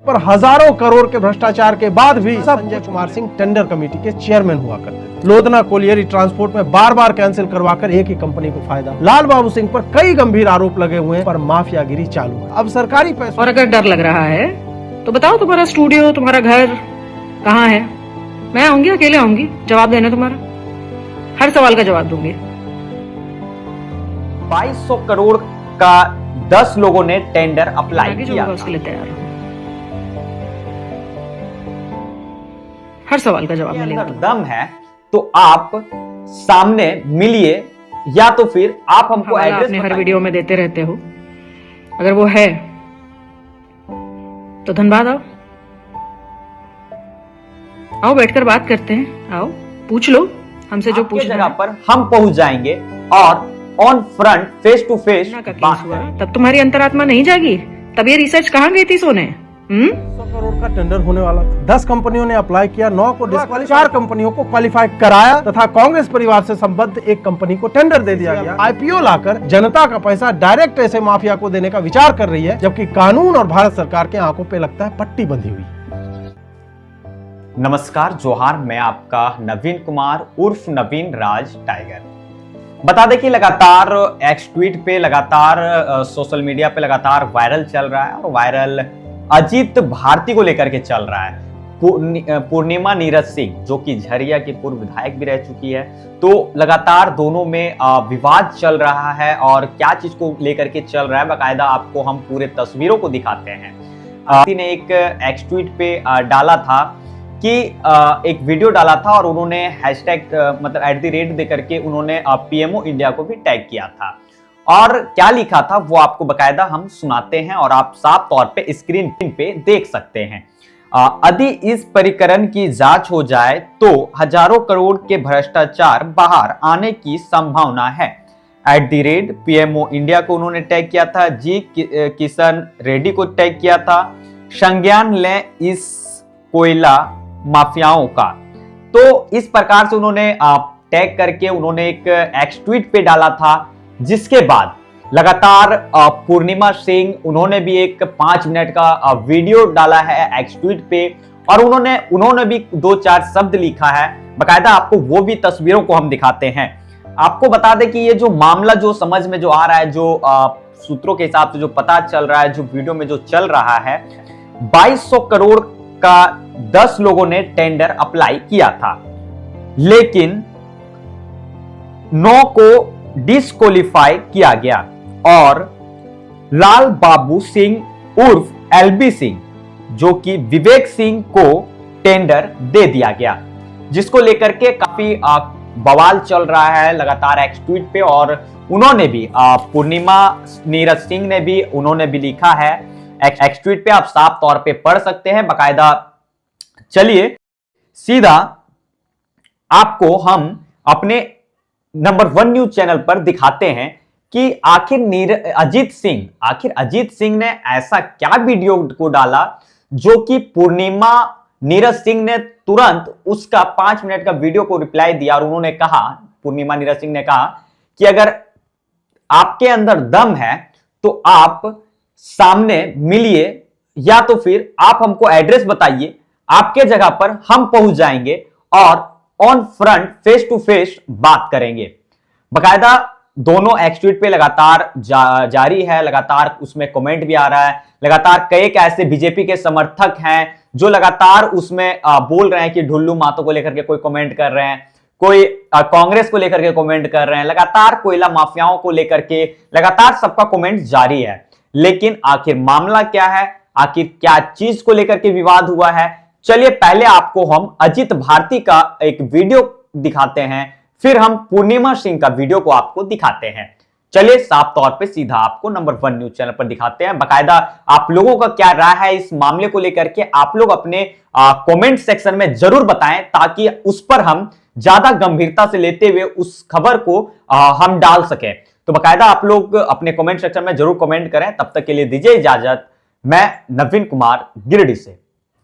पर हजारों करोड़ के भ्रष्टाचार के बाद भी संजय कुमार सिंह टेंडर कमेटी के चेयरमैन हुआ करते थे। लोधना कोलियरी ट्रांसपोर्ट में बार बार कैंसिल करवाकर एक ही कंपनी को फायदा। लाल बाबू सिंह पर कई गंभीर आरोप लगे हुए हैं, पर माफियागिरी चालू है। अब सरकारी पैसों और अगर डर लग रहा है तो बताओ, तुम्हारा स्टूडियो, तुम्हारा घर कहाँ है? मैं आऊंगी, अकेले आऊंगी, जवाब देना तुम्हारा। हर सवाल का जवाब दूंगी। 2200 करोड़ का 10 लोगों ने टेंडर अप्लाई किया था। उसके लिए तैयार हूं। हर सवाल का जवाब मिलेगा। अगर दम है तो आप सामने मिलिए, या तो फिर आप हमको एड्रेस अपने हर वीडियो में देते रहते हो। अगर वो है तो धनबाद आओ बैठकर बात करते हैं। आओ, पूछ लो हमसे जो पूछना जगह पर हम पहुंच जाएंगे और on front face to face बात करेंगे। तब तुम्हारी अंतरात्मा नहीं जागी? तब ये रिसर्च कहाँ गई थी सोने? 100 करोड़ का टेंडर होने वाला था। 10 कंपनियों ने अप्लाई किया, 9 को डिस्क्वालीफाई, 4 कंपनियों को क्वालिफाई कराया तथा कांग्रेस परिवार से संबद्ध एक कंपनी को टेंडर दे दिया गया। आईपीओ लाकर जनता का पैसा डायरेक्ट ऐसे माफिया को देने का विचार कर रही है, जबकि कानून और भारत सरकार के आंखों पे लगता है पट्टी बंधी हुई। नमस्कार, जोहार, मैं आपका नवीन कुमार उर्फ नवीन राज टाइगर। बता दें कि लगातार एक्स ट्वीट पे, लगातार सोशल मीडिया पे लगातार वायरल चल रहा है, और वायरल अजीत भारती को लेकर के चल रहा है। पूर्णिमा नीरज सिंह, जो कि झरिया की पूर्व विधायक भी रह चुकी है, तो लगातार दोनों में विवाद चल रहा है। और क्या चीज को लेकर के चल रहा है, बाकायदा आपको हम पूरे तस्वीरों को दिखाते हैं। ने एक एक्स ट्वीट पे डाला था कि एक वीडियो डाला था, और उन्होंने हैशटैग मतलब @ दे करके उन्होंने पीएमओ इंडिया को भी टैग किया था। और क्या लिखा था वो आपको बकायदा हम सुनाते हैं, और आप साफ तौर पे स्क्रीन पे देख सकते हैं। यदि इस प्रकरण की जांच हो जाए तो हजारों करोड़ के भ्रष्टाचार बाहर आने की संभावना है। @ पीएमओ इंडिया को उन्होंने टैग किया था, जी किशन रेड्डी को टैग किया था। संज्ञान लें इस कोयला माफियाओं का। तो इस प्रकार से उन्होंने टैग करके उन्होंने एक एक्स ट्वीट पे डाला था, जिसके बाद लगातार पूर्णिमा सिंह, उन्होंने भी एक 5 मिनट का वीडियो डाला है एक्स ट्वीट पे, और उन्होंने भी 2-4 शब्द लिखा है। बकायदा आपको वो भी तस्वीरों को हम दिखाते हैं। आपको बता दें कि ये जो मामला जो समझ में जो आ रहा है, जो सूत्रों के हिसाब से जो पता चल रहा है, जो वीडियो में जो चल रहा है, 2200 करोड़ का 10 लोगों ने टेंडर अप्लाई किया था, लेकिन 9 को डिस्क्वालीफाई किया गया, और लाल बाबू सिंह उर्फ एलबी सिंह, जो कि विवेक सिंह को टेंडर दे दिया गया, जिसको लेकर के काफी बवाल चल रहा है लगातार एक्स ट्वीट पे। और उन्होंने भी पूर्णिमा नीरज सिंह ने भी उन्होंने भी लिखा है एक्स ट्वीट पे, आप साफ तौर पे पढ़ सकते हैं बकायदा। चलिए सीधा आपको हम अपने नंबर 1 न्यूज चैनल पर दिखाते हैं कि आखिर अजीत सिंह ने ऐसा क्या वीडियो को डाला, जो कि पूर्णिमा नीरज सिंह ने तुरंत उसका 5 मिनट का वीडियो को रिप्लाई दिया। और उन्होंने कहा, पूर्णिमा नीरज सिंह ने कहा कि अगर आपके अंदर दम है तो आप सामने मिलिए, या तो फिर आप हमको एड्रेस बताइए, आपके जगह पर हम पहुंच जाएंगे और on front face to face बात करेंगे। बकायदा दोनों एक्स ट्वीट पे लगातार जारी है, लगातार उसमें कमेंट भी आ रहा है। लगातार कई ऐसे बीजेपी के समर्थक हैं जो लगातार उसमें बोल रहे हैं कि ढुल्लू मातो को लेकर के कोई कमेंट कर रहे हैं, कोई कांग्रेस को लेकर के कमेंट कर रहे हैं, लगातार कोयला माफियाओं को लेकर के लगातार सबका कमेंट जारी है। लेकिन आखिर मामला क्या है, आखिर क्या चीज को लेकर के विवाद हुआ है, चलिए पहले आपको हम अजीत भारती का एक वीडियो दिखाते हैं, फिर हम पूर्णिमा सिंह का वीडियो को आपको दिखाते हैं। चलिए साफ तौर पे सीधा आपको नंबर 1 न्यूज चैनल पर दिखाते हैं। बकायदा आप लोगों का क्या राय है इस मामले को लेकर के, आप लोग अपने कमेंट सेक्शन में जरूर बताएं, ताकि उस पर हम ज्यादा गंभीरता से लेते हुए उस खबर को हम डाल सकें। तो बकायदा आप लोग अपने कमेंट सेक्शन में जरूर कमेंट करें। तब तक के लिए दीजिए इजाजत, मैं नवीन कुमार गिरिडीह से।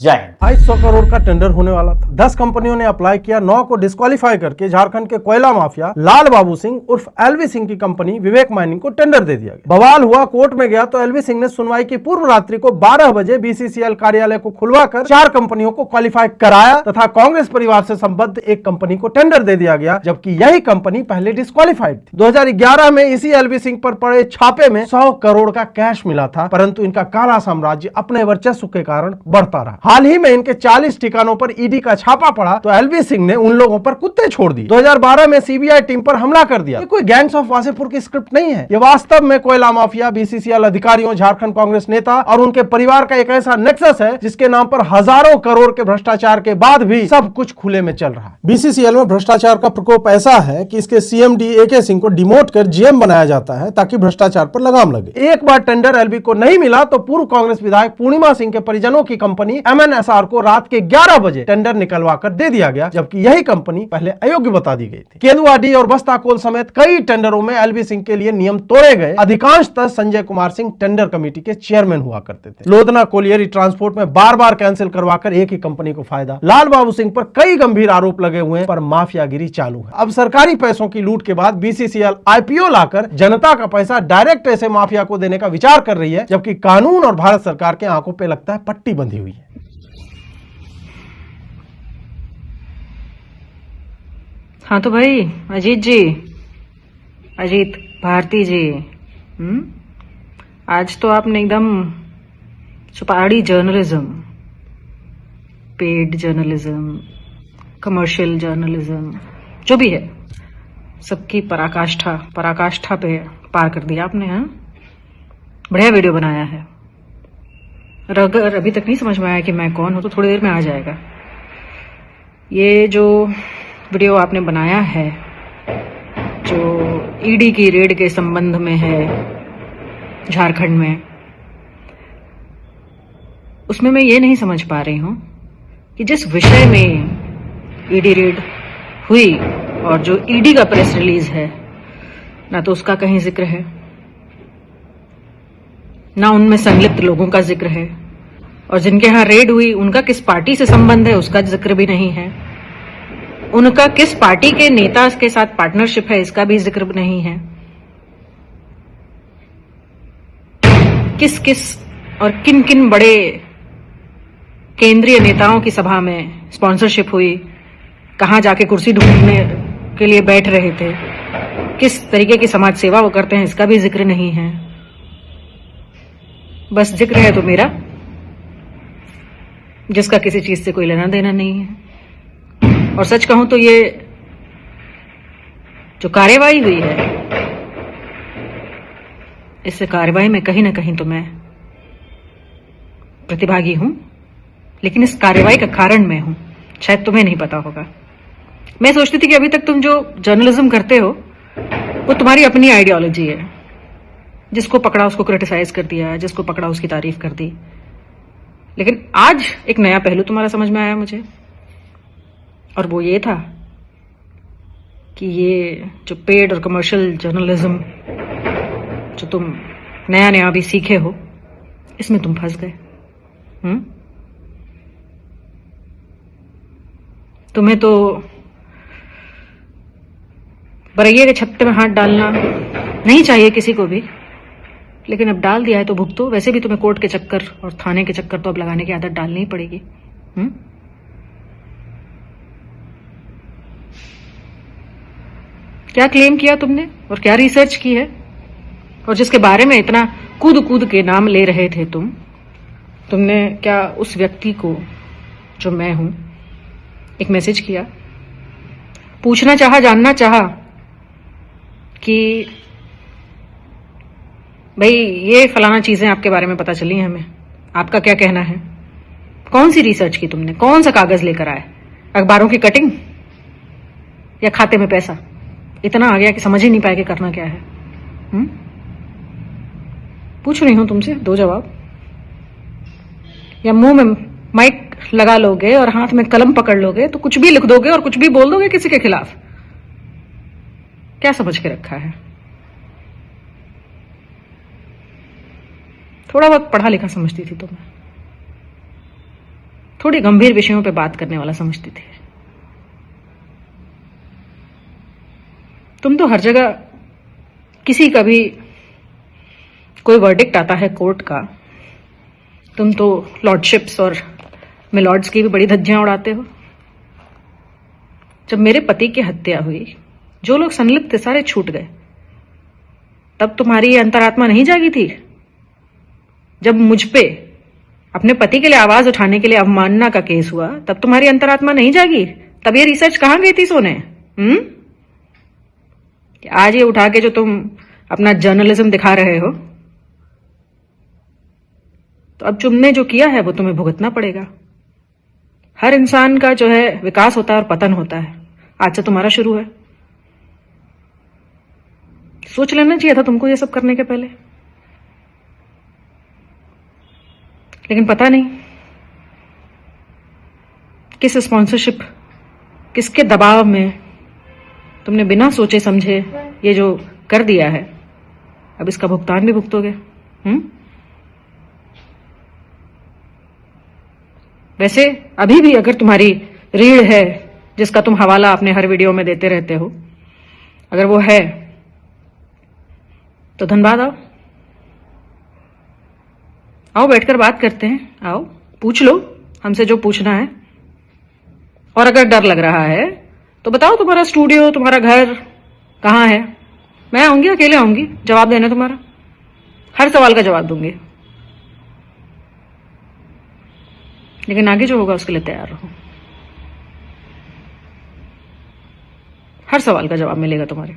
जय हिंद। 250 करोड़ का टेंडर होने वाला था। 10 कंपनियों ने अप्लाई किया, 9 को डिस्क्वालीफाई करके झारखंड के कोयला माफिया लाल बाबू सिंह उर्फ एलवी सिंह की कंपनी विवेक माइनिंग को टेंडर दे दिया गया। बवाल हुआ, कोर्ट में गया तो एलवी सिंह ने सुनवाई की पूर्व रात्रि को 12 बजे बीसीसीएल कार्यालय को खुलवाकर 4 कंपनियों को क्वालिफाई कराया तथा कांग्रेस परिवार से संबद्ध एक कंपनी को टेंडर दे दिया गया, जबकि यही कंपनी पहले डिस्क्वालीफाइड थी। 2011 में इसी एलवी सिंह पर पड़े छापे में 100 करोड़ का कैश मिला था, परंतु इनका काला साम्राज्य अपने वर्चस्व के कारण बढ़ता रहा। हाल ही में इनके 40 ठिकानों पर ईडी का छापा पड़ा तो एलवी सिंह ने उन लोगों पर कुत्ते छोड़ दिए। 2012 में सीबीआई टीम पर हमला कर दिया। ये कोई गैंग्स ऑफ वासेपुर की स्क्रिप्ट नहीं है, ये वास्तव में कोयला माफिया, बीसीसीएल अधिकारियों, झारखंड कांग्रेस नेता और उनके परिवार का एक ऐसा नेक्सस है जिसके नाम पर हजारों करोड़ के भ्रष्टाचार के बाद भी सब कुछ खुले में चल रहा है। बीसीसीएल में भ्रष्टाचार का प्रकोप ऐसा है कि इसके सीएमडी एके सिंह को डिमोट कर जीएम बनाया जाता है ताकि भ्रष्टाचार पर लगाम लगे। एक बार टेंडर एलवी को नहीं मिला तो पूर्व कांग्रेस विधायक पूर्णिमा सिंह के परिजनों की कंपनी एमएनएसआर को रात के 11 बजे टेंडर निकलवा कर दे दिया गया, जबकि यही कंपनी पहले अयोग्य बता दी गई थी। केंदुआडी और बस्ता कोल समेत कई टेंडरों में एलवी सिंह के लिए नियम तोड़े गए। अधिकांशतः संजय कुमार सिंह टेंडर कमेटी के चेयरमैन हुआ करते थे। लोधना कोलियरी ट्रांसपोर्ट में बार बार कैंसिल करवाकर एक ही कंपनी को फायदा। लाल बाबू सिंह पर कई गंभीर आरोप लगे हुए हैं, पर माफियागिरी चालू है। अब सरकारी पैसों की लूट के बाद बीसीसीएल आईपीओ लाकर जनता का पैसा डायरेक्ट ऐसे माफिया को देने का विचार कर रही है, जबकि कानून और भारत सरकार के आंखों पे लगता है पट्टी बंधी हुई है। हाँ तो भाई अजीत जी, अजीत भारती जी, आज तो आपने एकदम चुपाड़ी journalism, paid journalism, commercial journalism, जो भी है, सबकी पराकाष्ठा पे पार कर दिया आपने। हाँ, बढ़िया वीडियो बनाया है। और अगर अभी तक नहीं समझ में आया कि मैं कौन हूं तो थोड़ी देर में आ जाएगा। ये जो वीडियो आपने बनाया है, जो ईडी की रेड के संबंध में है झारखंड में, उसमें मैं ये नहीं समझ पा रही हूं कि जिस विषय में ईडी रेड हुई और जो ईडी का प्रेस रिलीज है, ना तो उसका कहीं जिक्र है, ना उनमें संलिप्त लोगों का जिक्र है, और जिनके यहां रेड हुई उनका किस पार्टी से संबंध है उसका जिक्र भी नहीं है, उनका किस पार्टी के नेता के साथ पार्टनरशिप है इसका भी जिक्र नहीं है। किस किस और किन किन बड़े केंद्रीय नेताओं की सभा में स्पॉन्सरशिप हुई, कहां जाके कुर्सी ढूंढने के लिए बैठ रहे थे, किस तरीके की समाज सेवा वो करते हैं इसका भी जिक्र नहीं है। बस जिक्र है तो मेरा, जिसका किसी चीज से कोई लेना देना नहीं है। और सच कहूं तो ये जो कार्यवाही हुई है, इस कार्यवाही में कहीं ना कहीं तो मैं प्रतिभागी हूं, लेकिन इस कार्यवाही का कारण मैं हूं, शायद तुम्हें नहीं पता होगा। मैं सोचती थी कि अभी तक तुम जो जर्नलिज्म करते हो वो तुम्हारी अपनी आइडियोलॉजी है, जिसको पकड़ा उसको क्रिटिसाइज कर दिया, जिसको पकड़ा उसकी तारीफ कर दी। लेकिन आज एक नया पहलू तुम्हारा समझ में आया मुझे, और वो ये था कि ये जो पेड और कमर्शियल जर्नलिज्म जो तुम नया नया अभी सीखे हो, इसमें तुम फंस गए। तुम्हें तो बरैये के छत्ते में हाथ डालना नहीं चाहिए किसी को भी, लेकिन अब डाल दिया है तो भुगतो। वैसे भी तुम्हें कोर्ट के चक्कर और थाने के चक्कर तो अब लगाने की आदत डालनी ही पड़ेगी। क्या क्लेम किया तुमने और क्या रिसर्च की है, और जिसके बारे में इतना कूद कूद के नाम ले रहे थे तुमने क्या उस व्यक्ति को जो मैं हूं एक मैसेज किया, पूछना चाहा, जानना चाहा कि भाई ये फलाना चीजें आपके बारे में पता चली हैं हमें, आपका क्या कहना है? कौन सी रिसर्च की तुमने? कौन सा कागज लेकर आए? अखबारों की कटिंग या खाते में पैसा? इतना आ गया कि समझ ही नहीं पाए कि करना क्या है। पूछ रही हूं तुमसे, दो जवाब। या मुंह में माइक लगा लोगे और हाथ में कलम पकड़ लोगे तो कुछ भी लिख दोगे और कुछ भी बोल दोगे किसी के खिलाफ? क्या समझ के रखा है? थोड़ा बहुत पढ़ा लिखा समझती थी तो मैं, थोड़ी गंभीर विषयों पे बात करने वाला समझती थी। तुम तो हर जगह किसी का भी कोई वर्डिक्ट आता है कोर्ट का, तुम तो लॉर्डशिप्स और मिलॉर्ड्स की भी बड़ी धज्जियां उड़ाते हो। जब मेरे पति की हत्या हुई, जो लोग संलिप्त थे सारे छूट गए, तब तुम्हारी ये अंतरात्मा नहीं जागी थी? जब मुझ पे अपने पति के लिए आवाज उठाने के लिए अवमानना का केस हुआ, तब तुम्हारी अंतरात्मा नहीं जागी? तब ये रिसर्च कहां गई थी सोने? आज ये उठा के जो तुम अपना जर्नलिज्म दिखा रहे हो, तो अब तुमने जो किया है वो तुम्हें भुगतना पड़ेगा। हर इंसान का जो है विकास होता है और पतन होता है। आज से तुम्हारा शुरू है। सोच लेना चाहिए था तुमको ये सब करने के पहले, लेकिन पता नहीं किस स्पॉन्सरशिप, किसके दबाव में तुमने बिना सोचे समझे ये जो कर दिया है, अब इसका भुगतान भी भुगतोगे। वैसे अभी भी अगर तुम्हारी रीढ़ है जिसका तुम हवाला अपने हर वीडियो में देते रहते हो, अगर वो है तो धनबाद आओ बैठकर बात करते हैं। आओ पूछ लो हमसे जो पूछना है। और अगर डर लग रहा है तो बताओ तुम्हारा स्टूडियो, तुम्हारा घर कहाँ है? मैं आऊंगी, अकेले आऊंगी जवाब देने तुम्हारा। हर सवाल का जवाब दूंगी, लेकिन आगे जो होगा उसके लिए तैयार रहो। हर सवाल का जवाब मिलेगा तुम्हारे।